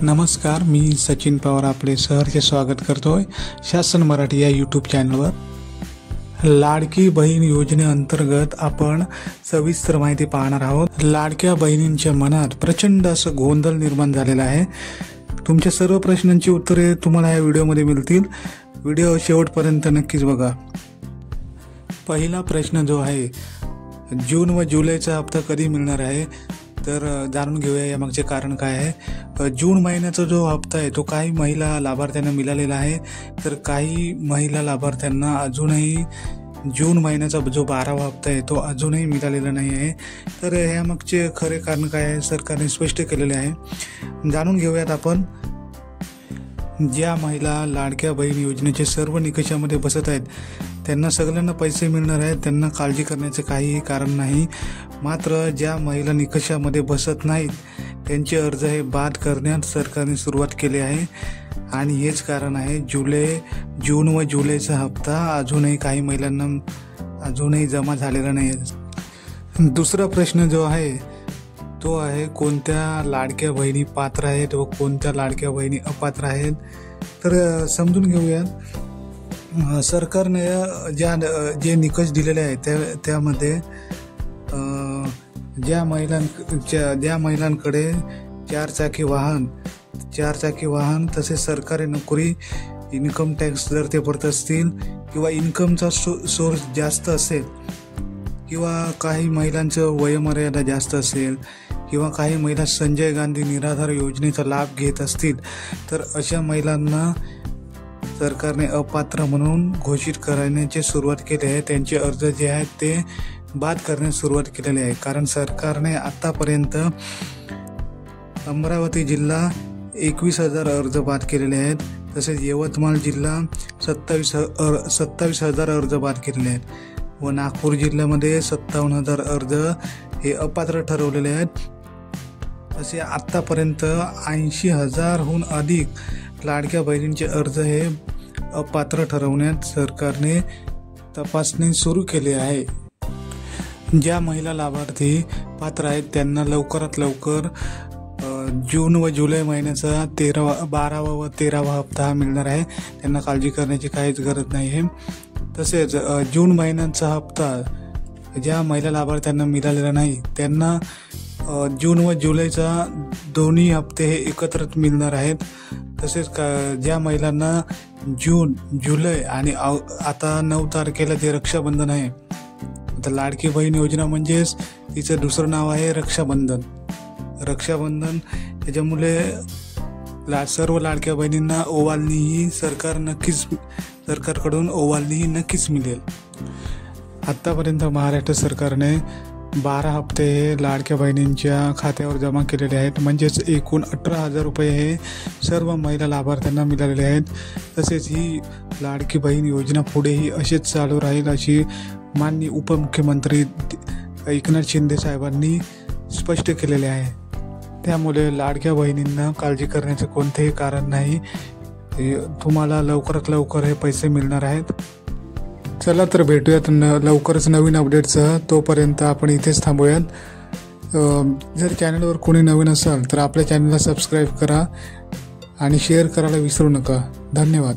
नमस्कार, मी सचिन पवार आपले सहर्ष स्वागत करतोय शासन मराठी या यूट्यूब चॅनलवर। लाडकी बहीण योजनेअंतर्गत आपण सविस्तर माहिती पाहणार आहोत। लाडक्या बहिणींच्या मनात प्रचंड असं गोंधळ निर्माण झालेला आहे। तुमच्या सर्व प्रश्नांची उत्तरे तुम्हाला या व्हिडिओमध्ये मिळतील। व्हिडिओ शेवटपर्यंत नक्कीच बघा। पहिला प्रश्न जो आहे, जून व जुलैचा हप्ता कधी मिळणार आहे, तर जाणून घेऊया यामागचे कारण काय आहे। जून महिन्याचा जो हप्ता आहे तो काही महिला लाभार्थ्यांना मिळालेला आहे, तर काही महिला लाभार्थ्यांना अजूनही जून महिन्याचा जो 12वा हप्ता आहे तो अजूनही मिळालेला नाही आहे। तर यामागचे खरे कारण काय आहे सरकारने स्पष्ट केलेले आहे। जाणून घेऊयात आपण। ज्या महिला लाडक्या बहीण योजनेचे सर्व निकषामध्ये बसत आहेत त्यांना सगळ्यांना पैसे मिळणार आहेत, त्यांना काळजी करण्याचे काहीही कारण नाही। मात्र ज्या महिला निकषामध्ये बसत नाहीत त्यांचे अर्ज हे बाद करण्यास सरकारने सुरुवात केली आहे आणि हेच कारण आहे जून व जुलैचा हप्ता अजूनही काही महिलांना अजूनही जमा झालेला नाही आहे। दुसरा प्रश्न जो आहे तो आहे, कोणत्या लाडक्या बहिणी पात्र आहेत व कोणत्या लाडक्या बहिणी अपात्र आहेत। तर समजून घेऊया। सरकारने जे निकष दिलेले आहेत त्यामध्ये ज्या महिलांकडे चारचाकी वाहन तसेच सरकारी नोकरी, इन्कम टॅक्स जर ते भरत असतील किंवा इन्कमचा सोर्स जास्त असेल किंवा काही महिलांचं वयोमर्यादा जास्त असेल किंवा काही महिला संजय गांधी निराधार योजनेचा लाभ घेत असतील, तर अशा महिलांना सरकारने अपात्र म्हणून घोषित करण्याची सुरुवात केली आहे। त्यांचे अर्ज जे आहेत ते बाद करण्यास सुरुवात केलेली आहे। कारण सरकारने आतापर्यंत अमरावती जिल्हा 21,000 अर्ज बाद केलेले आहेत, तसेच यवतमाळ जिल्हा 27,000 अर्ज बाद केलेले आहेत व नागपूर जिल्ह्यामध्ये 57,000 अर्ज हे अपात्र ठरवलेले आहेत। असे आतापर्यंत 80,000हून अधिक लाडक्या बहिणींचे अर्ज हे अपात्र ठरवण्यात सरकारने तपासणी सुरू केली आहे। ज्या महिला लाभार्थी पात्र आहेत त्यांना लवकरात लवकर जून व जुलै महिन्याचा 12वा व 13वा हप्ता मिळणार आहे। त्यांना काळजी करण्याची काहीच गरज नाही आहे। तसेच जून महिन्याचा हप्ता ज्या महिला लाभार्थ्यांना मिळालेला नाही त्यांना जून व जुलैचा दोन्ही हप्ते हे एकत्रित मिळणार आहेत। तसेच ज्या महिलांना जून, जुलै आणि आता 9 तारखेला जे रक्षाबंधन आहे, आता लाडकी बहीण योजना म्हणजेच तिचं दुसरं नाव आहे रक्षाबंधन। त्याच्यामुळे सर्व लाडक्या बहिणींना ओवाळणी ही सरकारकडून ओवाळणी ही नक्कीच मिळेल। आतापर्यंत महाराष्ट्र सरकारने 12 हप्ते हे लाडक्या बहिणींच्या खात्यावर जमा केलेले आहेत, म्हणजेच एकूण 18,000 रुपये हे सर्व महिला लाभार्थ्यांना मिळालेले आहेत। तसेच ही लाडकी बहीण योजना पुढेही अशीच चालू राहील अशी माननीय उपमुख्यमंत्री एकनाथ शिंदे साहेबांनी स्पष्ट केलेले आहे। त्यामुळे लाडक्या बहिणींना काळजी करण्याचे कोणतेही कारण नाही। तुम्हाला लवकरात लवकर हे पैसे मिळणार आहेत। चला तर भेटूयात लवकरच नवीन अपडेटसह। तोपर्यंत आपण इथेच थांबूयात। जर चॅनलवर कोणी नवीन असाल तर आपल्या चॅनलला सबस्क्राईब करा आणि शेअर करायला विसरू नका। धन्यवाद।